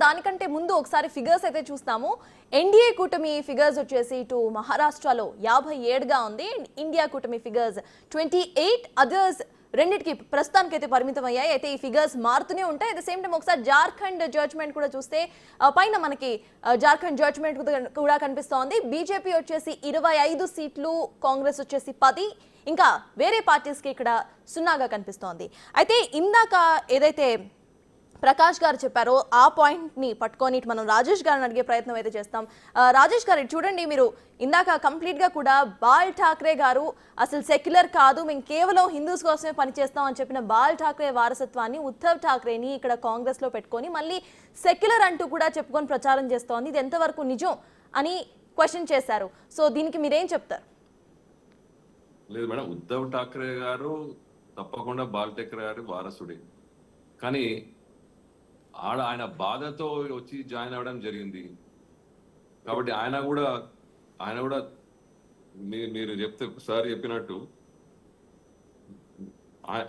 దానికంటే ముందు ఒకసారి ఫిగర్స్ అయితే చూస్తాము. ఎన్డీఏ కూటమి ఫిగర్స్ వచ్చేసి ఇటు మహారాష్ట్రలో 57గా ఉంది. ఇండియా కూటమి ఫిగర్స్ 28, అదర్స్ రెండింటికి ప్రస్తుతానికి అయితే పరిమితం అయ్యాయి. అయితే ఈ ఫిగర్స్ మారుతూనే ఉంటాయి. అట్ ద సేమ్ టైం ఒకసారి జార్ఖండ్ జడ్జ్మెంట్ కూడా చూస్తే పైన మనకి జార్ఖండ్ జడ్జ్మెంట్ కూడా కనిపిస్తోంది. బీజేపీ వచ్చేసి 25 సీట్లు, కాంగ్రెస్ వచ్చేసి 10, ఇంకా వేరే పార్టీస్కి ఇక్కడ 0గా కనిపిస్తోంది. అయితే ఇందాక ఏదైతే ప్రకాష్ గారు చెప్పారో ఆ పాయింట్ని పట్టుకొని మనం రాజేష్ గారిని అడిగే ప్రయత్నం అయితే చేస్తాం. రాజేష్ గారు చూడండి, మీరు ఇందాక కంప్లీట్గా కూడా బాల్ ఠాక్రే గారు అసలు సెక్యులర్ కాదు, మేము కేవలం హిందూస్ కోసమే పనిచేస్తాం అని చెప్పిన బాల్ ఠాక్రే వారసత్వాన్ని ఉద్ధవ్ ఠాక్రేని ఇక్కడ కాంగ్రెస్లో పెట్టుకొని మళ్ళీ సెక్యులర్ అంటూ కూడా చెప్పుకొని ప్రచారం చేస్తోంది. ఇది ఎంతవరకు నిజం అని క్వశ్చన్ చేశారు. సో దీనికి మీరేం చెప్తారు? లేదు మేడం, ఉద్ధవ్ ఠాక్రే గారు తప్పకుండా బాల్ ఠాక్రే గారి వారసుడే. కానీ ఆయన బాధతో వచ్చి జాయిన్ అవ్వడం జరిగింది. కాబట్టి ఆయన కూడా మీరు చెప్తే సార్ చెప్పినట్టు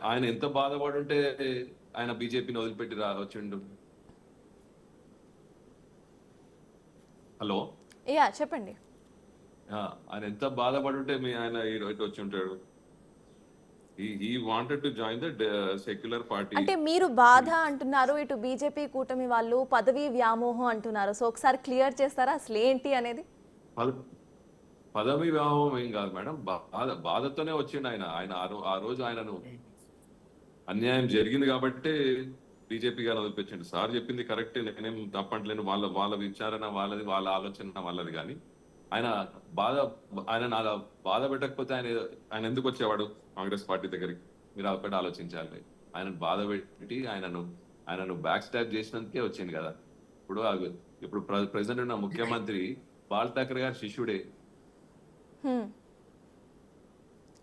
ఆయన ఎంత బాధపడుంటే ఆయన బీజేపీని వదిలిపెట్టి వచ్చిండు. హలో, చెప్పండి. ఆయన ఎంత బాధపడుంటే ఆయన ఇటు వచ్చి ఉంటాడు. He wanted to join the secular party. అంటే మీరు బాధ అంటున్నారు, ఇటు బీజేపీ కూటమి వాళ్ళు పదవి వ్యామోహం అంటున్నారు. సో ఒకసారి క్లియర్ చేస్తారా అసలు ఏంటి అనేది? పదవి వ్యామోహం ఏం కాదు మేడం, బాధతోనే వచ్చిండు ఆయన. ఆ రోజు ఆయనను అన్యాయం జరిగింది కాబట్టి బీజేపీ గారు వదిలిపెట్టండి. సార్ చెప్పింది కరెక్టే, నేనేం తప్పట్లేను. వాళ్ళ విచారణ వాళ్ళది, వాళ్ళ ఆలోచన వాళ్ళది. కానీ ఆయన బాధ పెట్టకపోతే ఆయన ఎందుకు వచ్చేవాడు కాంగ్రెస్ పార్టీ దగ్గరికి? మీరు ఒకటి ఆలోచించాలి. ఆయనను బాధ పెట్టి ఆయనను బ్యాక్ స్టాప్ చేసినందుకే వచ్చింది కదా. ఇప్పుడు ప్రెసిడెంట్ ఉన్న ముఖ్యమంత్రి బాల్ ఠాక్రే గారి శిష్యుడే.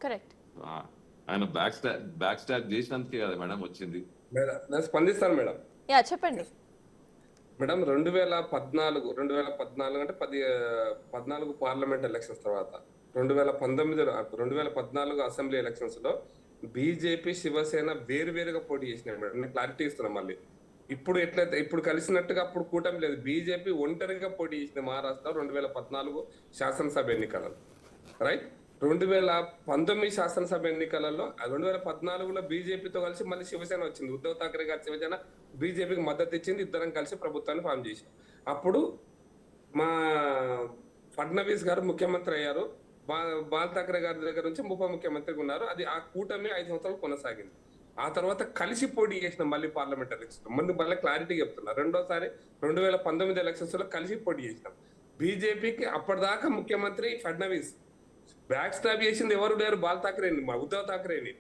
కరెక్ట్. ఆయన బ్యాక్ స్టాప్ చేసినందుకే కదా మేడం వచ్చింది. స్పందిస్తాను మేడం. చెప్పండి మేడం. 2014 అంటే 14 పార్లమెంట్ ఎలక్షన్స్ తర్వాత 2014 అసెంబ్లీ ఎలక్షన్స్ లో బీజేపీ శివసేన వేరువేరుగా పోటీ చేసినాయి మేడం. నేను క్లారిటీ ఇస్తున్నాను మళ్ళీ. ఇప్పుడు కలిసినట్టుగా అప్పుడు కూటమి లేదు. బీజేపీ ఒంటరిగా పోటీ చేసింది మహారాష్ట్ర 2014 శాసనసభ ఎన్నికలలో. రైట్. 2019 శాసనసభ ఎన్నికలలో 2014లో బీజేపీతో కలిసి మళ్ళీ శివసేన వచ్చింది. ఉద్ధవ్ ఠాక్రే గారి శివసేన బీజేపీకి మద్దతు ఇచ్చింది. ఇద్దరం కలిసి ప్రభుత్వాన్ని ఫామ్ చేశాం. అప్పుడు మా ఫడ్నవీస్ గారు ముఖ్యమంత్రి అయ్యారు. బాల్ ఠాక్రే గారి దగ్గర నుంచి ఉప ముఖ్యమంత్రిగా ఉన్నారు. అది ఆ కూటమి 5 సంవత్సరాలు కొనసాగింది. ఆ తర్వాత కలిసి పోటీ చేసిన మళ్ళీ పార్లమెంట్ ఎలక్షన్. మళ్ళీ క్లారిటీ చెప్తున్నా. రెండోసారి 2019 ఎలక్షన్స్ లో కలిసి పోటీ చేసినాం. బీజేపీకి అప్పటిదాకా ముఖ్యమంత్రి ఫడ్నవీస్, బ్యాక్ స్టాప్ చేసింది ఎవరు లేరు, బాల్ ఠాక్రేని, ఉద్ధవ్ ఠాక్రేని.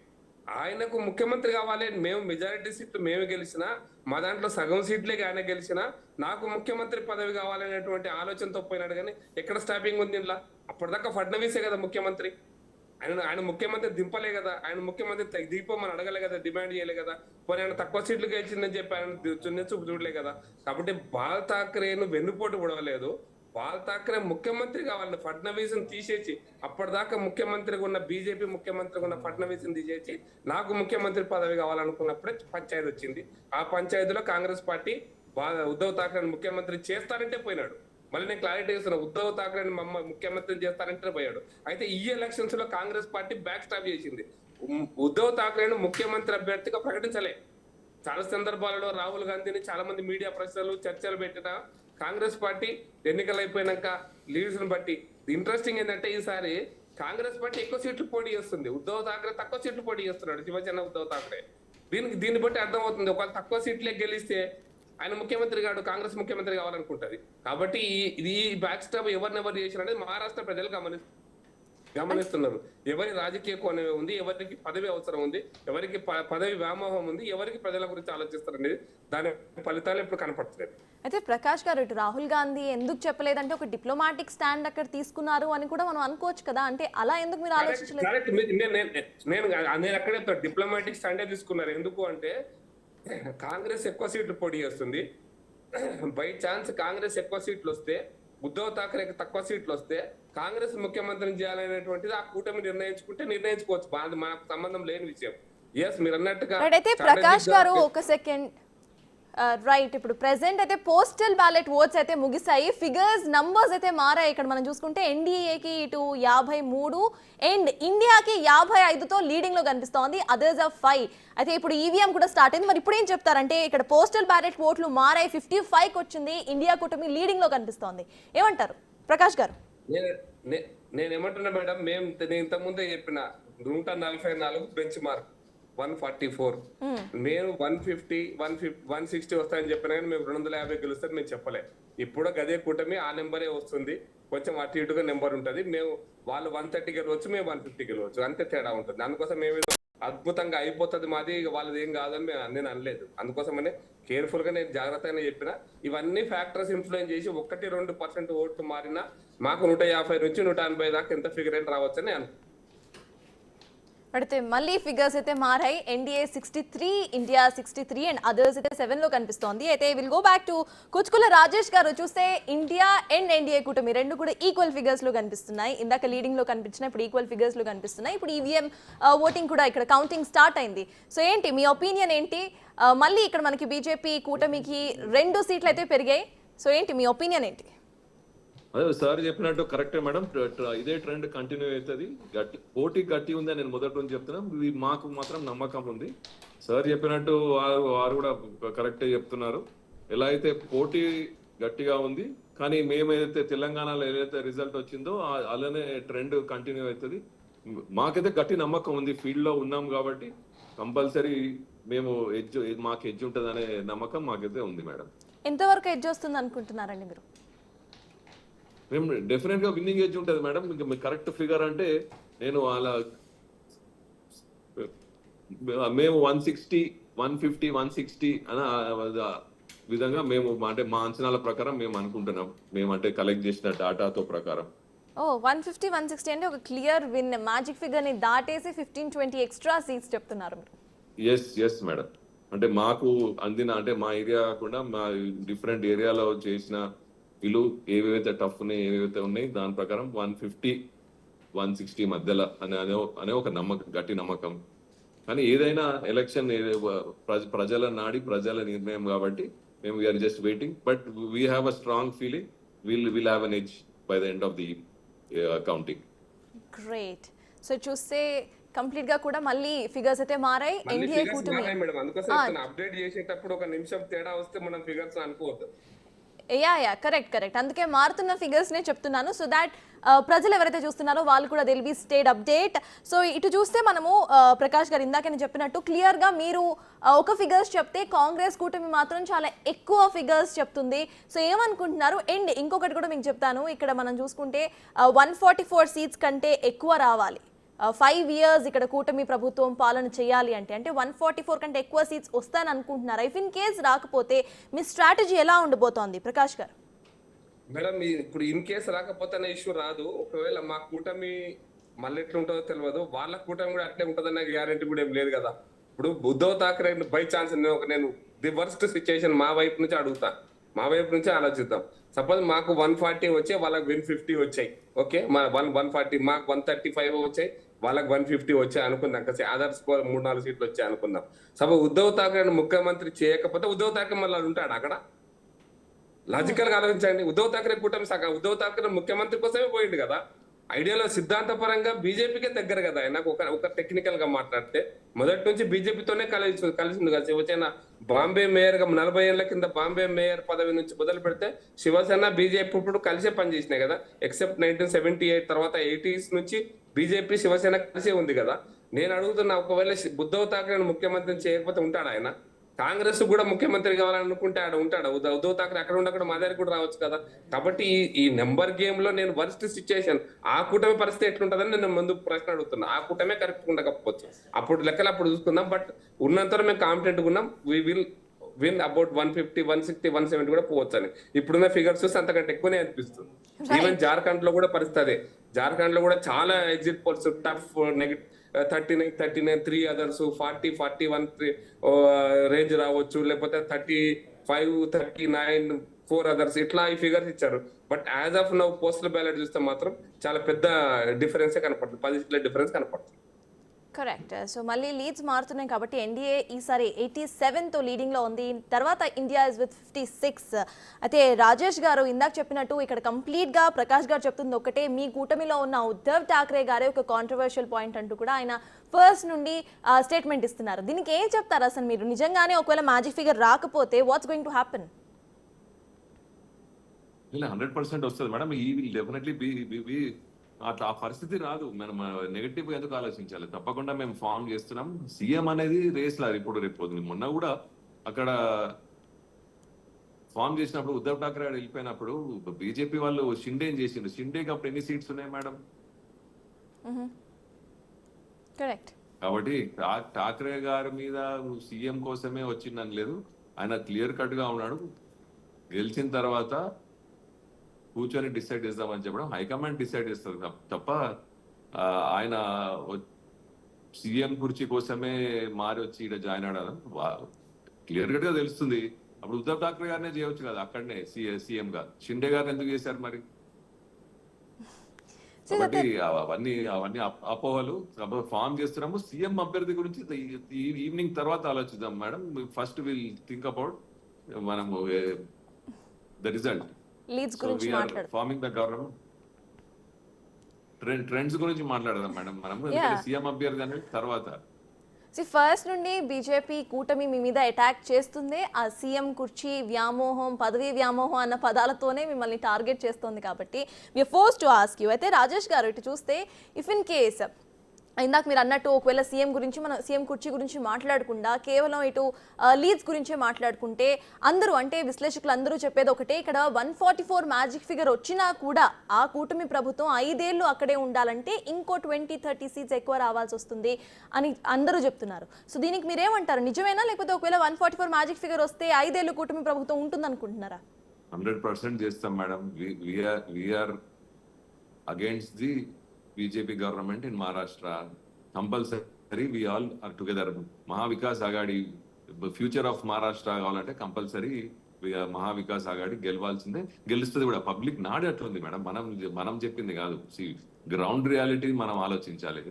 ఆయనకు ముఖ్యమంత్రి కావాలి, మేము మెజారిటీ సీట్లు మేము గెలిచినా, మా దాంట్లో సగం సీట్లే ఆయన గెలిచినా నాకు ముఖ్యమంత్రి పదవి కావాలనేటువంటి ఆలోచనతో పోయినాడు. కానీ ఎక్కడ స్టాపింగ్ ఉంది ఇలా? అప్పటిదాకా ఫడ్నవీసే కదా ముఖ్యమంత్రి. ఆయన ముఖ్యమంత్రి దింపలే కదా. ఆయన ముఖ్యమంత్రి దిగిపోమని అడగలే కదా, డిమాండ్ చేయలే కదా. పోనీ ఆయన తక్కువ సీట్లు గెలిచిందని చెప్పి ఆయన చూపు చూడలే కదా. కాబట్టి బాల్ ఠాక్రేను వెన్నుపోటు పొడవలేదు. బాల్ ఠాక్రే ముఖ్యమంత్రి కావాలని ఫడ్నవీస్ తీసేసి, అప్పటిదాకా ముఖ్యమంత్రిగా ఉన్న బీజేపీ ముఖ్యమంత్రిగా ఉన్న ఫడ్నవీస్ తీసేసి నాకు ముఖ్యమంత్రి పదవి కావాలనుకున్నప్పుడే పంచాయతీ వచ్చింది. ఆ పంచాయతీలో కాంగ్రెస్ పార్టీ ఉద్ధవ్ ఠాక్రేని ముఖ్యమంత్రి చేస్తారంటే పోయినాడు. మళ్ళీ నేను క్లారిటీ ఇస్తున్నా, ఉద్ధవ్ ఠాక్రేని ముఖ్యమంత్రి చేస్తారంటే పోయాడు. అయితే ఈ ఎలక్షన్స్ లో కాంగ్రెస్ పార్టీ బ్యాక్ స్టాప్ చేసింది. ఉద్ధవ్ ఠాక్రేని ముఖ్యమంత్రి అభ్యర్థిగా ప్రకటించలే. చాలా సందర్భాలలో రాహుల్ గాంధీని చాలా మంది మీడియా ప్రశ్నలు చర్చలు పెట్టిన కాంగ్రెస్ పార్టీ ఎన్నికలు అయిపోయినాక లీడర్స్ ని బట్టి ఇంట్రెస్టింగ్ ఏంటంటే ఈసారి కాంగ్రెస్ పార్టీ ఎక్కువ సీట్లు పోటీ చేస్తుంది. ఉద్ధవ్ ఠాక్రే తక్కువ సీట్లు పోటీ చేస్తున్నాడు, శివసేన ఉద్ధవ్ ఠాక్రే. దీన్ని బట్టి అర్థమవుతుంది, ఒకవేళ తక్కువ సీట్లే గెలిస్తే ఆయన ముఖ్యమంత్రి కాడు, కాంగ్రెస్ ముఖ్యమంత్రి కావాలనుకుంటది. కాబట్టి ఈ బ్యాక్ స్టాప్ ఎవరినెవరు చేసిననేది మహారాష్ట్ర ప్రజలు గమనిస్తున్నారు. ఎవరి రాజకీయ కోణం ఉంది, ఎవరికి పదవి అవసరం ఉంది, ఎవరికి పదవి వ్యామోహం ఉంది, ఎవరికి ప్రజల గురించి ఆలోచిస్తారు అనేది దాని ఫలితాలు ఇప్పుడు కనపడుతున్నాయి. అయితే ప్రకాష్ గారు, ఇటు రాహుల్ గాంధీ ఎందుకు చెప్పలేదంటే ఒక డిప్లొమాటిక్ స్టాండ్ అక్కడ తీసుకున్నారు అని కూడా మనం అనుకోవచ్చు కదా. అంటే అలా ఎందుకు మీరు ఆలోచించలేదు? నేను అక్కడే డిప్లొమాటిక్ స్టాండే తీసుకున్నారు. ఎందుకు అంటే కాంగ్రెస్ ఎక్కువ సీట్లు పోటీ చేస్తుంది. బై ఛాన్స్ కాంగ్రెస్ ఎక్కువ సీట్లు వస్తే, ఉద్ధవ్ ఠాక్రేకి తక్కువ సీట్లు వస్తే కాంగ్రెస్ ముఖ్యమంత్రిని చేయాలనేటువంటిది ఆ కూటమి నిర్ణయించుకోవచ్చు. మనకు సంబంధం లేని విషయం. ఎస్, మీరు అన్నట్టుగా. అయితే ప్రకాష్ గారు ఒక సెకండ్, రైట్. ఇప్పుడు ప్రెసెంట్ అయితే పోస్టల్ బ్యాలెట్ ఓట్స్ అయితే ముగిసాయి. ఫిగర్స్ నంబర్స్ అయితే మారాయి. ఇక్కడ మనం చూసుకుంటే ఎన్డీఏకి ఇటు 53 అండ్ ఇండియాకి 55తో లీడింగ్ లో కనిపిస్తోంది. Others of 5. అయితే ఇప్పుడు ఈవీఎం కూడా స్టార్ట్ అయింది. మరి ఇప్పుడు ఏం చెప్తారంటే ఇక్కడ పోస్టల్ బ్యాలెట్ ఓట్లు మారాయి, 55కి వచ్చింది. ఇండియా కూటమి లీడింగ్ లో కనిపిస్తోంది. ఏమంటారు ప్రకాష్ గారు? నేను ఏమంటున్నా మేడం, నేను ఇంతకుముందే చెప్పిన 144 బెంచ్ మార్క్ 144. నేను 150 160 వస్తాయని చెప్పినా కానీ మేము 250 గెలుస్తుంది మేము చెప్పలే. ఇప్పుడు గదే కూటమి ఆ నెంబరే వస్తుంది, కొంచెం అటు ఇటుగా నెంబర్ ఉంటుంది. మేము వాళ్ళు 130 గెలవచ్చు, మేము 150 గెలవచ్చు, అంతే తేడా ఉంటుంది. అందుకోసం మేము అద్భుతంగా అయిపోతుంది మాది, వాళ్ళది ఏం కాదని నేను అనలేదు. అందుకోసమనే కేర్ఫుల్ గా నేను జాగ్రత్తగానే చెప్పిన. ఇవన్నీ ఫ్యాక్టర్స్ ఇన్ఫ్లుయెన్స్ చేసి 1-2% ఓట్లు మారినా మాకు 150 నుంచి 180 దాకా ఎంత ఫిగర్ అయినా రావచ్చని అనుకుంటున్నాను. అయితే మళ్ళీ ఫిగర్స్ అయితే మారాయి. ఎన్డీఏ 63, ఇండియా 63 అండ్ అదర్స్ అయితే 7 లో కనిపిస్తోంది. అయితే will go back to Kuchkulla Rajesh గారు. చూస్తే ఇండియా అండ్ ఎన్డీఏ కూటమి రెండు కూడా ఈక్వల్ ఫిగర్స్ లో కనిపిస్తున్నాయి. ఇందాక లీడింగ్ లో కనిపించిన ఇప్పుడు ఈక్వల్ ఫిగర్స్ లో కనిపిస్తున్నాయి. ఇప్పుడు ఈవీఎం ఓటింగ్ కూడా ఇక్కడ కౌంటింగ్ స్టార్ట్ అయింది. సో ఏంటి మీ ఒపీనియన్ ఏంటి? మళ్ళీ ఇక్కడ మనకి బీజేపీ కూటమికి 2 సీట్లు అయితే పెరిగాయి. సో ఏంటి మీ ఒపీనియన్ ఏంటి? అదే సార్ చెప్పినట్టు కరెక్టే మేడం, ఇదే ట్రెండ్ కంటిన్యూ అవుతుంది. పోటీ గట్టి ఉంది అని నేను మొదటి నుంచి చెప్తున్నా. మాకు మాత్రం నమ్మకం ఉంది. సార్ చెప్పినట్టు వారు కూడా కరెక్టే చెప్తున్నారు. ఎలా అయితే పోటీ గట్టిగా ఉంది, కానీ మేమైతే తెలంగాణలో ఏదైతే రిజల్ట్ వచ్చిందో అలానే ట్రెండ్ కంటిన్యూ అవుతుంది. మాకైతే గట్టి నమ్మకం ఉంది, ఫీల్డ్ లో ఉన్నాం కాబట్టి కంపల్సరీ మేము మాకు ఎడ్జ్ ఉంటుంది అనే నమ్మకం మాకైతే ఉంది మేడం. ఎంతవరకు ఎడ్జ్ వస్తుంది అనుకుంటున్నారండి మీరు? మేము డెఫినెట్ గా విన్నింగ్ ఏజ్ ఉంటుంది మేడం. ఇంకా కరెక్ట్ ఫిగర్ అంటే నేను అలా మేము 160, 150, 160 అన్న విధంగా మేము అంటే మా అంచనాల ప్రకారం మేము అనుకుంటున్నాం. మేము అంటే కలెక్ట్ చేసిన డాటాతో ప్రకారం 150, 160 అంటే ఒక క్లియర్ విన్. మ్యాజిక్ ఫిగర్ ని దాటేసి 15-20 ఎక్స్ట్రా సీట్స్ చెప్తున్నారు మీరు. Yes madam. అంటే మాకు అందిన అంటే మా ఏరియా కాకుండా మా డిఫరెంట్ ఏరియాలో చేసిన వీళ్ళు ఏవేవైతే టఫ్ ఉన్నాయి, ఏవేవైతే ఉన్నాయి దాని ప్రకారం 150, 160 మధ్యలో అనే ఒక నమ్మకం, గట్టి నమ్మకం. కానీ ఏదైనా ఎలక్షన్ ప్రజల నాడి, ప్రజల నిర్ణయం కాబట్టి మేము we are just waiting. But we have a strong feeling will have an edge by the end of the counting. Great. So చూస్తే కంప్లీట్ గా కూడా మళ్ళీ ఫిగర్స్ అయితే మారాయి. ఎన్డీఏ కూటమి మేడం అందుకోసం అప్డేట్ చేసేటప్పుడు ఒక నిమిషం తేడా వస్తే మనం ఫిగర్స్ అనుకోవద్దు. Yeah correct. అందుకే మారుతున్న ఫిగర్స్ నే చెప్తున్నాను. సో దాట్ ప్రజలు ఎవరైతే చూస్తున్నారో వాళ్ళు కూడా దిల్ బి స్టేట్ అప్డేట్. సో ఇటు చూస్తే మనము ప్రకాష్ గారు ఇందాక నేను చెప్పినట్టు క్లియర్ గా మీరు ఒక ఫిగర్స్ చెప్తే కాంగ్రెస్ కూటమి మాత్రం చాలా ఎక్కువ ఫిగర్స్ చెప్తుంది. సో ఏమనుకుంటున్నారు? అండ్ ఇంకొకటి కూడా మీకు చెప్తాను. ఇక్కడ మనం చూసుకుంటే 144 సీట్స్ కంటే ఎక్కువ రావాలి. 5 years ఇక్కడ కూటమి ప్రభుత్వం పాలన చేయాలి అంటే 144 కంటే ఎక్కువ సీట్స్ వస్తాయని అనుకుంటున్నారు. ఇఫ్ ఇన్ కేస్ రాకపోతే మీ స్ట్రాటజీ ఎలా ఉండబోతోంది ప్రకాష్ గారు? మేడం ఇప్పుడు ఇన్ కేసు రాకపోతే ఇష్యూ రాదు. ఒకవేళ మా కూటమి మళ్ళీ ఎట్లా ఉంటుందో తెలియదు, వాళ్ళ కూటమి కూడా అట్లే ఉంటుందన్న గ్యారెంటీ కూడా ఏం లేదు కదా. ఇప్పుడు ఉద్ధవ్ ఠాక్రే బై ఛాన్స్ నేను ది వర్స్ట్ సిచ్యుయేషన్ మా వైపు నుంచి అడుగుతా, మా వైపు నుంచి ఆలోచిద్దాం. సపోజ్ మాకు 140 వచ్చాయి, వాళ్ళకి 150 వచ్చాయి. ఓకే, మా 140 మాకు 135 వచ్చాయి, వాళ్ళకి 150 వచ్చాయి అనుకుందాం. kasi అదర్స్ 3-4 సీట్లు వచ్చాయి అనుకుందాం. సపోజ్ ఉద్ధవ్ ఠాక్రే ముఖ్యమంత్రి చేయకపోతే ఉద్ధవ్ ఠాక్రే మళ్ళీ ఉంటాడు అక్కడ? లాజికల్ గా ఆలోచించండి. ఉద్ధవ్ ఠాక్రే కూటమి ఉద్ధవ్ ఠాక్రే ముఖ్యమంత్రి కోసమే పోయిండు కదా. ఐడియాలో సిద్ధాంత పరంగా బీజేపీకే దగ్గర కదా. నాకు ఒక టెక్నికల్ గా మాట్లాడితే మొదటి నుంచి బీజేపీతోనే కలిసింది కదా. శివసేన బాంబే మేయర్ గా 40 ఏళ్ల కింద బాంబే మేయర్ పదవి నుంచి మొదలు పెడితే శివసేన బీజేపీ ఇప్పుడు కలిసే పనిచేసినాయి కదా. ఎక్సెప్ట్ 1978 తర్వాత 80s నుంచి బీజేపీ శివసేన కలిసే ఉంది కదా. నేను అడుగుతున్నా, ఒకవేళ ఉద్ధవ్ ఠాక్రే ముఖ్యమంత్రిని చేయకపోతే ఉంటాడు ఆయన? కాంగ్రెస్ కూడా ముఖ్యమంత్రి కావాలనుకుంటే ఆడ ఉంటాడు ఉద్ధవ్ ఠాక్రే? అక్కడ ఉండకుండా మా దగ్గర కూడా రావచ్చు కదా. కాబట్టి ఈ నెంబర్ గేమ్ లో నేను వర్స్ట్ సిచ్యుయేషన్ ఆ కూటమి పరిస్థితి ఎట్లుంటదని నేను ముందు ప్రశ్న అడుగుతున్నా. ఆ కూటమే కరెక్ట్ ఉండకపోవచ్చు, అప్పుడు లెక్కలు అప్పుడు చూసుకుందాం. బట్ ఉన్నంత మేము కాన్ఫిడెంట్ ఉన్నాం. వీ విల్ విన్ అబౌట్ 150, 160, 170 కూడా పోవచ్చు అని ఇప్పుడున్న ఫిగర్స్ చూస్తే అంతకంటే ఎక్కువనే అనిపిస్తుంది. ఈవెన్ జార్ఖండ్ లో కూడా పరిస్థితి అదే. జార్ఖండ్ లో కూడా చాలా exit polls tough, negative 39, 3 others 40, 41 range రావచ్చు, లేకపోతే 35, 39, 4 అదర్స్ ఇట్లా ఈ ఫిగర్స్ ఇచ్చారు. But as of now postal ballot చూస్తే మాత్రం చాలా పెద్ద డిఫరెన్సే కనపడుతుంది, 10 సీట్ల డిఫరెన్స్ కనపడుతుంది. కరెక్ట్. సో మళ్ళీ లీడ్స్ మారుతున్నాయి కాబట్టి ఎన్డీఏ ఈసారి 87తో లీడింగ్లో ఉంది. తర్వాత ఇండియా ఇస్ విత్ 56. అయితే రాజేష్ గారు ఇందాక చెప్పినట్టు ఇక్కడ కంప్లీట్గా ప్రకాష్ గారు చెప్తుంది ఒకటే, మీ కూటమిలో ఉన్న ఉద్ధవ్ ఠాక్రే గారే ఒక కాంట్రవర్షియల్ పాయింట్ అంటూ కూడా ఆయన ఫస్ట్ నుండి స్టేట్మెంట్ ఇస్తున్నారు. దీనికి ఏం చెప్తారు అసలు మీరు? నిజంగానే ఒకవేళ మ్యాజిక్ ఫిగర్ రాకపోతే వాట్స్ గోయింగ్ టు హ్యాపెన్? 100% వస్తుంది మేడం. ఈ విల్ డెఫినెట్లీ బి అట్లా ఆ పరిస్థితి రాదు. మనం నెగటివ్ ఎందుకు ఆలోచించాలి? తప్పకుండా మేము ఫామ్ చేస్తున్నాం. సీఎం అనేది రేస్ లా ఇప్పుడు రేపు మొన్న కూడా అక్కడ ఫామ్ చేసినప్పుడు ఉద్ధవ్ ఠాక్రే వెళ్ళిపోయినప్పుడు బీజేపీ వాళ్ళు షిండే చేసిండు. షిండేకి అప్పుడు ఎన్ని సీట్స్ ఉన్నాయి మేడం? కరెక్ట్. కాబట్టి ఠాక్రే గారి మీద సీఎం కోసమే వచ్చిందని లేదు. ఆయన క్లియర్ కట్ గా ఉన్నాడు. గెలిచిన తర్వాత కూర్చొని డిసైడ్ చేద్దామని చెప్పడం హైకమాండ్ డిసైడ్ చేస్తుంది తప్ప ఆయన సీఎం కుర్చీ కోసమే మారి వచ్చి ఇక్కడ జాయిన్ అవడం క్లియర్ కట్ గా తెలుస్తుంది. అప్పుడు ఉద్ధవ్ ఠాక్రే గారినే చేయవచ్చు కదా అక్కడనే సీఎం గా. షిండే గారిని ఎందుకు చేశారు మరి? కాబట్టి అవన్నీ అపోహలు. ఫామ్ చేస్తున్నాము. సీఎం అభ్యర్థి గురించి ఈవినింగ్ తర్వాత ఆలోచిద్దాం madam. First will think about మనము ద రిజల్ట్. లీడ్స్ గురించి మాట్లాడదాం. ఫార్మింగ్ ద గవర్నమెంట్ ట్రెండ్స్ గురించి మాట్లాడదాం మేడం మనం. సీఎం అభ్యర్థి అనేది తర్వాత. ఫస్ట్ నుండి బీజేపీ కూటమి మీ మీద అటాక్ చేస్తుంది. ఆ సీఎం కుర్చీ వ్యామోహం, పదవీ వ్యామోహం అన్న పదాలతోనే మిమ్మల్ని టార్గెట్ చేస్తుంది. కాబట్టి we are forced to ask you. అయితే రాజేష్ గారు ఇటు చూస్తే, ఇఫ్ ఇన్ కేస్ ఇందాక మీరు అన్నట్టు ఒకవేళ సీఎం గురించి మనం సీఎం కుర్చీ గురించి మాట్లాడకుండా కేవలం ఇటు లీడ్స్ గురించే మాట్లాడుకుంటే అందరూ అంటే విశ్లేషకులు అందరూ చెప్పేది ఒకటే, ఇక్కడ 144 మ్యాజిక్ ఫిగర్ వచ్చినా కూడా ఆ కూటమి ప్రభుత్వం 5 ఏళ్ళు అక్కడే ఉండాలంటే ఇంకో 20-30 సీట్స్ ఎక్కువ రావాల్సి వస్తుంది అని అందరూ చెప్తున్నారు. సో దీనికి మీరేమంటారు? నిజమేనా? లేకపోతే ఒకవేళ 144 మ్యాజిక్ ఫిగర్ వస్తే 5 ఏళ్ళు కూటమి ప్రభుత్వం ఉంటుంది అనుకుంటున్నారా? 100% చేస్తాం madam. We are against the BJP government in Maharashtra. Compulsory, we all are together. Mahavikas Agadi, the future of Maharashtra కావాలంటే కంపల్సరీ మహావికాస్ ఆగాడి గెలవాల్సిందే. గెలుస్తుంది కూడా. పబ్లిక్ నాడే అట్లుంది మేడం. మనం చెప్పింది కాదు. గ్రౌండ్ రియాలిటీ మనం ఆలోచించాలి.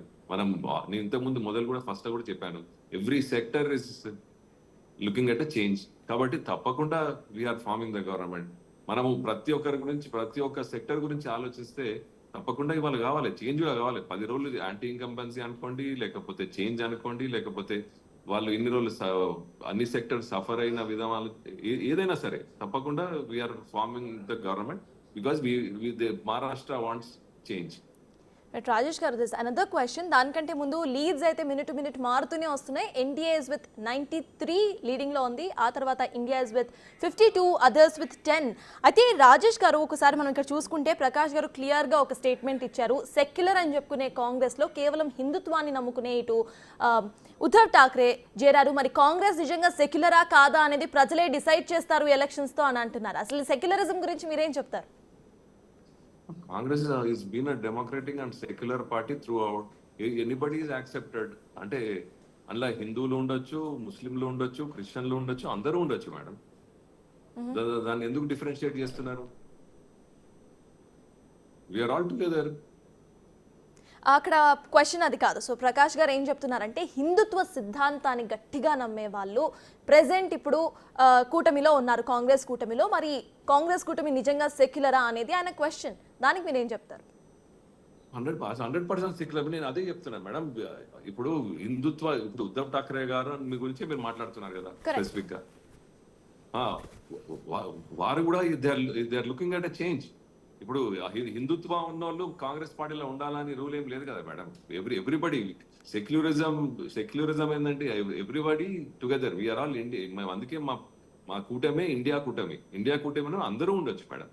నేను ఇంతకుముందు మొదలు కూడా ఫస్ట్ కూడా చెప్పాను, every sector is looking at a change. కాబట్టి తప్పకుండా వీఆర్ ఫార్మింగ్ ద గవర్నమెంట్. మనము ప్రతి ఒక్క సెక్టర్ గురించి ఆలోచిస్తే తప్పకుండా ఇవాళ కావాలి, చేంజ్ కూడా కావాలి. 10 రోజులు యాంటీ ఇన్కంబెన్సీ అనుకోండి, లేకపోతే చేంజ్ అనుకోండి, లేకపోతే వాళ్ళు ఇన్ని రోజులు అన్ని సెక్టర్ సఫర్ అయిన విధానాలు ఏదైనా సరే తప్పకుండా we are forming the government because Maharashtra wants change. Rajesh గారు, దిస్ అనదర్ క్వశ్చన్. దానికంటే ముందు లీడ్స్ అయితే మినిట్ మారుతూనే వస్తున్నాయి. ఎన్డీఏ ఇస్ విత్ 93 లీడింగ్లో ఉంది. ఆ తర్వాత India is with 52, others with 10. అయితే రాజేష్ గారు, ఒకసారి మనం ఇక్కడ చూసుకుంటే ప్రకాష్ గారు క్లియర్గా ఒక స్టేట్మెంట్ ఇచ్చారు. సెక్యులర్ అని చెప్పుకునే కాంగ్రెస్లో కేవలం హిందుత్వాన్ని నమ్ముకునే ఇటు ఉద్ధవ్ ఠాక్రే చేరారు. మరి కాంగ్రెస్ నిజంగా సెక్యులరా కాదా అనేది ప్రజలే డిసైడ్ చేస్తారు ఎలక్షన్స్తో అని అంటున్నారు. అసలు సెక్యులరిజం గురించి మీరేం చెప్తారు? Congress is been a democratic and secular party throughout. Anybody is accepted. అంటే అందులో హిందువులు ఉండొచ్చు, ముస్లింలు ఉండొచ్చు, క్రిస్టియన్లు ఉండొచ్చు, అందరూ ఉండొచ్చు మేడం. దాన్ని ఎందుకు డిఫరెన్షియేట్ చేస్తున్నారు? We are all together. అక్కడ క్వశ్చన్ అది కాదు. సో ప్రకాష్ గారు ఏం చెప్తున్నారంటే, హిందుత్వ సిద్ధాంతాన్ని గట్టిగా నమ్మే వాళ్ళు ప్రెసెంట్ ఇప్పుడు కూటమిలో ఉన్నారు, కాంగ్రెస్ కూటమిలో. మరి కాంగ్రెస్ కూటమి నిజంగా సెక్యులరా అనేది ఆయన క్వశ్చన్. దానికి మీరు ఏం చెప్తారు? 100% సెక్యులర్. నేను అదే చెప్తున్నాను మేడం. ఇప్పుడు హిందుత్వ, ఇప్పుడు ఉద్ధవ్ ఠాక్రే గారు మీ గురించి మీరు మాట్లాడుతున్నారు కదా స్పెసిఫిక్ గా. వారు కూడా they are looking at a change. ఇప్పుడు హిందుత్వం ఉన్న వాళ్ళు కాంగ్రెస్ పార్టీలో ఉండాలని రూల్ ఏం లేదు కదా మేడం. ఎవ్రీబడి సెక్యులరిజం ఏంటంటే everybody together, we are all India. మేము అందుకే మా కూటమే ఇండియా కూటమిలో అందరూ ఉండొచ్చు madam.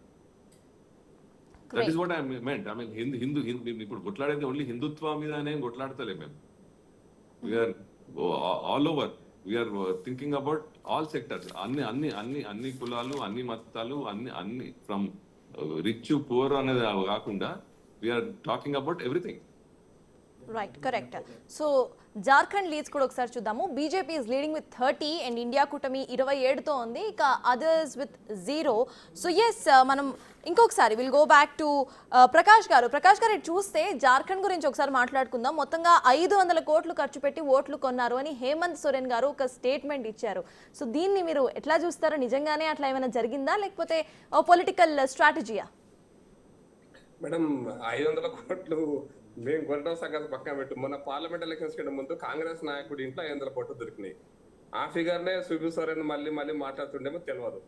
That is what I meant. I mean Hindu ఇప్పుడు కొట్లాడేది ఓన్లీ హిందుత్వం మీదనే కొట్లాడతలే మేము. We are all over. We are thinking about all sectors. అన్ని కులాలు, అన్ని మతాలు, అన్ని ఫ్రమ్ రిచ్ పూర్ అనేది కాకుండా we are talking about everything. Right, correct. So Jharkhand leads కూడా ఒకసారి చూద్దాము. BJP is leading with 30 and India కూటమి 27తో ఉంది, ఇక అదర్స్ విత్ 0. సో ఎస్, మనం ఇంకొకసారి will go back to Prakash గారు. ప్రకాష్ గారు, ఇటు చూస్తే జార్ఖండ్ గురించి ఒకసారి మాట్లాడుకుందాం. మొత్తంగా 500 కోట్లు ఖర్చు పెట్టి ఓట్లు కొన్నారు అని హేమంత్ సోరెన్ గారు ఒక స్టేట్మెంట్ ఇచ్చారు. సో దీన్ని మీరు ఎట్లా చూస్తారో? నిజంగానే అట్లా ఏమైనా జరిగిందా, లేకపోతే పొలిటికల్ స్ట్రాటజీయా? మేడం 500 కోట్లు మేము కొనడం సంగతి పక్కన పెట్టు. మొన్న పార్లమెంట్ ఎలక్షన్స్ కంటే ముందు కాంగ్రెస్ నాయకుడి ఇంట్లో 500 కోట్లు దొరికినాయి. ఆ ఫిగర్ నే సుబు సోరెన్ మళ్ళీ మాట్లాడుతుండేమో తెలియదు.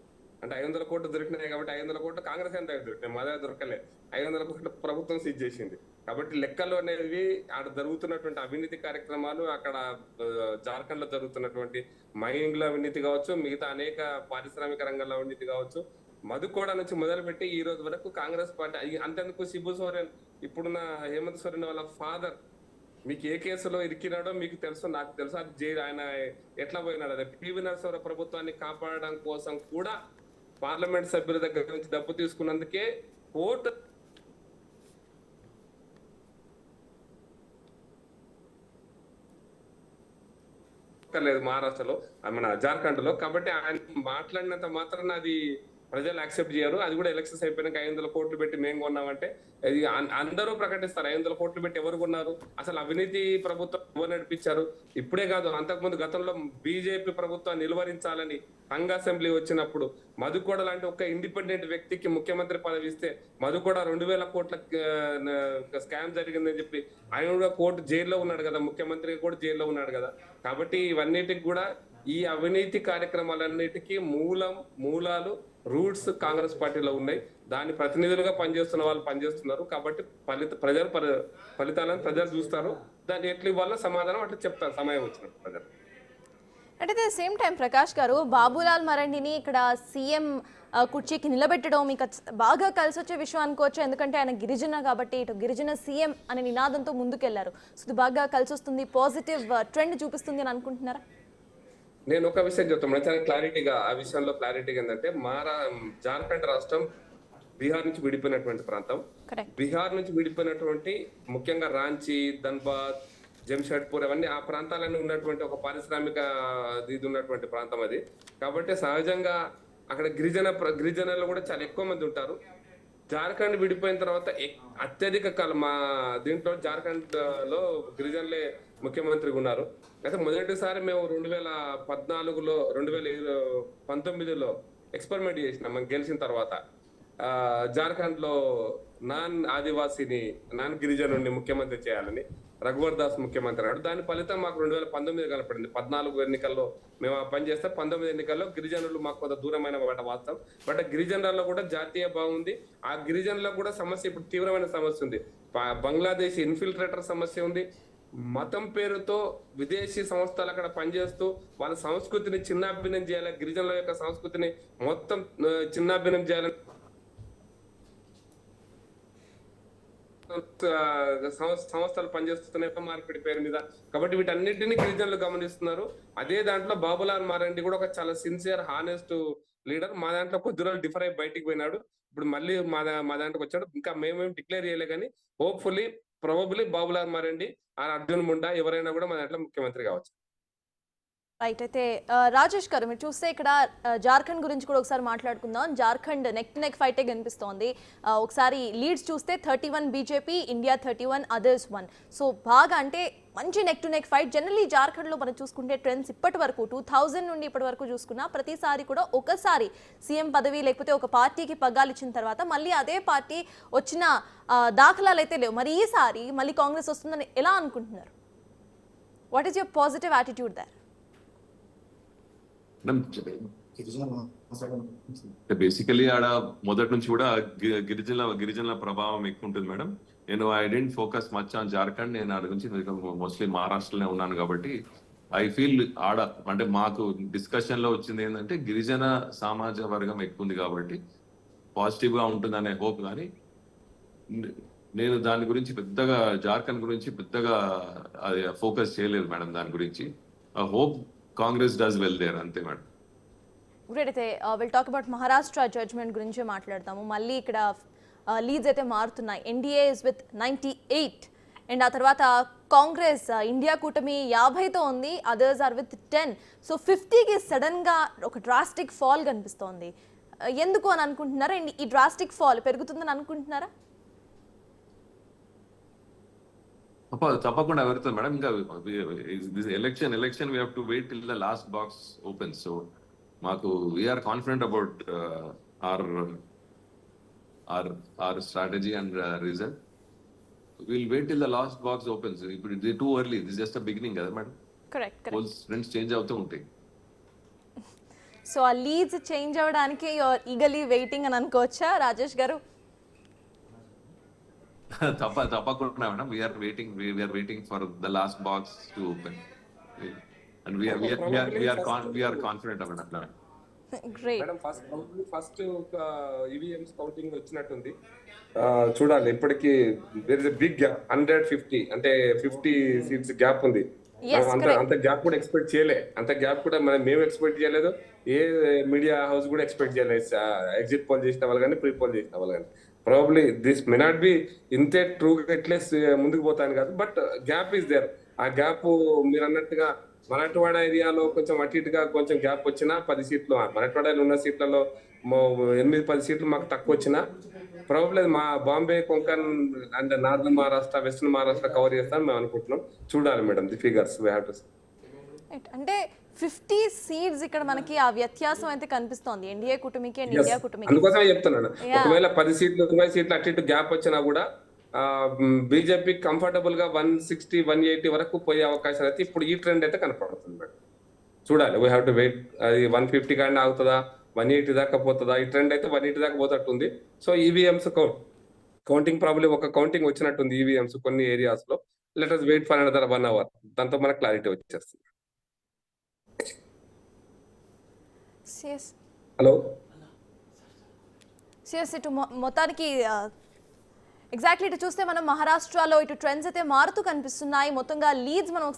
అంటే 500 కోట్లు దొరికినాయి కాబట్టి 500 కోట్లు కాంగ్రెస్ ఎంత దొరికినాయి, మా దగ్గర దొరకలే. 500 కోట్లు ప్రభుత్వం సీజ్ చేసింది. కాబట్టి లెక్కలు అనేవి అక్కడ జరుగుతున్నటువంటి అవినీతి కార్యక్రమాలు, అక్కడ జార్ఖండ్ లో జరుగుతున్నటువంటి మైనింగ్ లో అవినీతి కావచ్చు, మిగతా అనేక పారిశ్రామిక రంగంలో అవినీతి కావచ్చు, మధుకోడ నుంచి మొదలుపెట్టి ఈ రోజు వరకు కాంగ్రెస్ పార్టీ. అంతెందుకు శిబు సోరెన్, ఇప్పుడున్న హేమంత్ సోరెన్ వాళ్ళ ఫాదర్ మీకు ఏ కేసులో ఇరికినాడో మీకు తెలుసు, నాకు తెలుసు. అది ఆయన ఎట్లా పోయినాడు, అదే పివి నరసింహరావు ప్రభుత్వాన్ని కాపాడడం కోసం కూడా పార్లమెంట్ సభ్యుల దగ్గర నుంచి డబ్బు తీసుకున్నందుకే కోర్టు లేదు మహారాష్ట్రలో, మన జార్ఖండ్ లో. కాబట్టి ఆయన మాట్లాడినంత మాత్రాన అది ప్రజలు యాక్సెప్ట్ చేయరు. అది కూడా ఎలక్షన్స్ అయిపోయినాక 500 కోట్లు పెట్టి మేము కొన్నామంటే అది అందరూ ప్రకటిస్తారు. 500 కోట్లు పెట్టి ఎవరు కొన్నారు, అసలు అవినీతి ప్రభుత్వం ఎవరు నడిపించారు? ఇప్పుడే కాదు, అంతకుముందు గతంలో బీజేపీ ప్రభుత్వాన్ని నిలువరించాలని హంగ్ అసెంబ్లీ వచ్చినప్పుడు మధుకోడ లాంటి ఒక ఇండిపెండెంట్ వ్యక్తికి ముఖ్యమంత్రి పదవి ఇస్తే మధుకోడ 2000 కోట్ల స్కామ్ జరిగిందని చెప్పి ఆయన కూడా కోర్టు జైల్లో ఉన్నాడు కదా, ముఖ్యమంత్రి కూడా జైల్లో ఉన్నాడు కదా. కాబట్టి ఇవన్నిటికి కూడా ఈ అవినీతి కార్యక్రమాలన్నిటికీ మూలాలు రూట్స్ కాంగ్రెస్ పార్టీలో ఉన్నాయి. దాని ప్రతినిధులుగా పనిచేస్తున్న వాళ్ళు పనిచేస్తున్నారు. కాబట్టి ఫలితాలను ప్రజలు చూస్తారు. దాన్ని ఎట్లా ఇవ్వాలో సమాధానం అట్లా చెప్తారు సమయం వచ్చినప్పుడు ప్రజలు. అంటే సేమ్ టైం ప్రకాష్ గారు, బాబులాల్ మరండిని ఇక్కడ సీఎం కుర్చీకి నిలబెట్టడం మీకు బాగా కలిసి వచ్చే విషయం అనుకోవచ్చు. ఎందుకంటే ఆయన గిరిజన కాబట్టి ఇటు గిరిజన సీఎం అనే నినాదంతో ముందుకెళ్లారు. సో ఇది బాగా కలిసి వస్తుంది, పాజిటివ్ ట్రెండ్ చూపిస్తుంది అని అనుకుంటున్నారా? నేను ఒక విషయం చెప్తాను చాలా క్లారిటీగా. ఆ విషయంలో క్లారిటీగా ఏంటంటే, జార్ఖండ్ రాష్ట్రం బీహార్ నుంచి విడిపోయినటువంటి ప్రాంతం. బీహార్ నుంచి విడిపోయినటువంటి ముఖ్యంగా రాంచీ, ధన్బాద్, జంషెడ్పూర్, అవన్నీ ఆ ప్రాంతాలన్నీ ఉన్నటువంటి ఒక పారిశ్రామిక ఇది ఉన్నటువంటి ప్రాంతం అది. కాబట్టి సహజంగా అక్కడ గిరిజనులు కూడా చాలా ఎక్కువ మంది ఉంటారు. జార్ఖండ్ విడిపోయిన తర్వాత అత్యధిక కాలం మా దీంట్లో జార్ఖండ్ లో గిరిజనులే ముఖ్యమంత్రిగా ఉన్నారు. అయితే మొదటిసారి మేము 2014లో 2019లో ఎక్స్పెరిమెంట్ చేసినాం. మనం గెలిచిన తర్వాత జార్ఖండ్ లో నాన్ గిరిజనుడిని ముఖ్యమంత్రి చేయాలని రఘువర్ దాస్ ముఖ్యమంత్రి అన్నాడు. దాని ఫలితం మాకు 2019 కనపడింది. 14 ఎన్నికల్లో మేము ఆ పని చేస్తే 19 ఎన్నికల్లో గిరిజనులు మాకు కొంత దూరమైన వాస్తవం. బట్ గిరిజనులలో కూడా జాతీయ బాగుంది. ఆ గిరిజనుల్లో కూడా సమస్య ఇప్పుడు తీవ్రమైన సమస్య ఉంది. బంగ్లాదేశ్ ఇన్ఫిల్ట్రేటర్ సమస్య ఉంది. మతం పేరుతో విదేశీ సంస్థలు అక్కడ పనిచేస్తూ వాళ్ళ సంస్కృతిని చిన్నాభిన్నం చేయాలి, గిరిజనుల యొక్క సంస్కృతిని మొత్తం చిన్నాభిన్నం చేయాలని సంస్థలు పనిచేస్తున్నాయి మార్పిడి పేరు మీద. కాబట్టి వీటన్నిటిని గిరిజనులు గమనిస్తున్నారు. అదే దాంట్లో బాబులాల్ మరండి కూడా ఒక చాలా సిన్సియర్ హానెస్ట్ లీడర్. మా దాంట్లో కొద్ది రోజులు డిఫర్ అయి బయటికి పోయినాడు. ఇప్పుడు మళ్ళీ మా దాంట్లోకి వచ్చాడు. ఇంకా మేమేం డిక్లేర్ చేయలే కానీ హోప్ఫుల్లీ ప్రాబబ్లీ బాబులాల్ మరండి ఆ అర్జున్ ముండా ఎవరైనా కూడా మా దాంట్లో ముఖ్యమంత్రి కావచ్చు. రైట్. అయితే రాజేష్ గారు, మీరు చూస్తే ఇక్కడ జార్ఖండ్ గురించి కూడా ఒకసారి మాట్లాడుకుందాం. జార్ఖండ్ నెక్ టు నెక్ ఫైటే కనిపిస్తోంది. ఒకసారి లీడ్స్ చూస్తే 31 బీజేపీ, ఇండియా 31, అదర్స్ 1. సో బాగా అంటే మంచి neck to neck fight. Generally జార్ఖండ్లో మనం చూసుకుంటే ట్రెండ్స్ ఇప్పటి వరకు 2000 నుండి ఇప్పటి వరకు చూసుకున్నా ప్రతిసారి కూడా ఒకసారి సీఎం పదవి లేకపోతే ఒక పార్టీకి పగ్గాలు ఇచ్చిన తర్వాత మళ్ళీ అదే పార్టీ వచ్చిన దాఖలాలు అయితే లేవు. మరి ఈసారి మళ్ళీ కాంగ్రెస్ వస్తుందని ఎలా అనుకుంటున్నారు? What is your positive attitude there? Basically ఆడ మొదటి నుంచి కూడా గిరిజనుల ప్రభావం ఎక్కువ ఉంటుంది madam. I didn't focus much on Jharkhand. నేను ఆడ నుంచి మోస్ట్లీ మహారాష్ట్రలోనే ఉన్నాను కాబట్టి ఐ ఫీల్ ఆడ అంటే మాకు డిస్కషన్ లో వచ్చింది ఏంటంటే గిరిజన సమాజ వర్గం ఎక్కువ ఉంది కాబట్టి పాజిటివ్ గా ఉంటుంది అనే హోప్. కానీ నేను దాని గురించి పెద్దగా జార్ఖండ్ గురించి పెద్దగా అది ఫోకస్ చేయలేదు మేడం. దాని గురించి hope Congress does well there, అంతే మేడం. గ్రేట్. అయితే will talk about Maharashtra judgement గురించి మాట్లాడతాము. మళ్ళీ ఇక్కడ లీడ్స్ అయితే మారుతున్నాయి. ఎన్డీఏ ఇస్ విత్ 98 అండ్ ఆ తర్వాత కాంగ్రెస్ ఇండియా కూటమి 50తో ఉంది, అదర్స్ ఆర్ విత్ 10. సో 50కి సడన్ గా ఒక డ్రాస్టిక్ ఫాల్ కనిపిస్తోంది. ఎందుకు అని అనుకుంటున్నారా? ఈ డ్రాస్టిక్ ఫాల్ పెరుగుతుందని అనుకుంటున్నారా? తప్పకుండా పెరుగుతుంది మేడం. ఇంకా election we have to wait till the last box open. So మాకు we are confident about our strategy and result. We'll wait till the last box opens. It's too early. This is just a beginning కదా madam. Correct. Polls trends change అవుతూ ఉంటాయి. So ఆ leads change అవ్వడానికి ఈగలీ waiting అని అనుకోవచ్చా రాజేష్ గారు? తప్పకుండా madam. We are waiting for the last box to open and we are confident అన్నమాట అట్లా. గ్రేట్. మేడం ఫస్ట్ ఒక ఈవీఎంస్ కౌంటింగ్ వచ్చినట్టుంది. చూడాలి. ఇప్పటికి బిగ్ గ్యాప్ 150 అంటే 50 సీట్స్ గ్యాప్ ఉంది. అంత గ్యాప్ కూడా ఎక్స్పెక్ట్ చేయలే. అంత గ్యాప్ కూడా మేము ఎక్స్పెక్ట్ చేయలేదు. ఏ మీడియా హౌస్ కూడా ఎక్స్పెక్ట్ చేయలేదు. ఎగ్జిట్ పోల్ చేసిన వాళ్ళు కానీ ప్రీ పోల్ చేసిన వాళ్ళు కానీ. Probably this may not be ఇంతే ట్రూగా ఎట్లీస్ట్ ముందుకు పోతాను కాదు, బట్ గ్యాప్ ఈస్ దేర్. ఆ గ్యాప్ మీరు అన్నట్టుగా మరాఠవాడ ఏరియాలో కొంచెం అటు ఇటుగా కొంచెం గ్యాప్ వచ్చినా 10 సీట్లు, మరాఠవాడలో ఉన్న సీట్లలో 8-10 సీట్లు మాకు తక్కువ వచ్చినా ప్రాబ్లం మా Bombay, Konkan and northern Maharashtra, western Maharashtra cover చేస్తాను మేము అనుకుంటున్నాం. చూడాలి madam the figures we have to. అంటే 50 సీట్స్ ఇక్కడ మనకి ఆ వ్యత్యాసం అయితే కనిపిస్తోంది ఎన్డీఏ కూటమికి అండ్ ఇండియా కూటమికి. అందుకోసమే చెప్తున్నాను, ఒకవేళ 10 సీట్లు 20 సీట్లు అటు ఇటు గ్యాప్ వచ్చినా కూడా బీజేపీ కంఫర్టబుల్ గా 160, 180 వరకు పోయే అవకాశం అయితే ఇప్పుడు ఈ ట్రెండ్ అయితే కనపడుతుంది మేడం. చూడాలి. We have to wait. అది 150 కానీ ఆగుతుందా, 180 దాకా పోతుందా? ఈ ట్రెండ్ అయితే 180 దాకా పోతట్టుంది. సో ఈవీఎంస్ కౌంటింగ్ ప్రాబ్లీ ఒక కౌంటింగ్ వచ్చినట్టుంది ఈవీఎంస్ కొన్ని ఏరియాస్ లో. Let us wait for another 1 hour. దాంతో మనకు క్లారిటీ వచ్చేస్తుంది. హలో ఇటు మొత్తానికి ఎగ్జాక్ట్లీ ఇటు చూస్తే మనం మహారాష్ట్రలో ఇటు ట్రెండ్స్ అయితే మారుతూ కనిపిస్తున్నాయి. మొత్తంగా లీడ్స్ మనం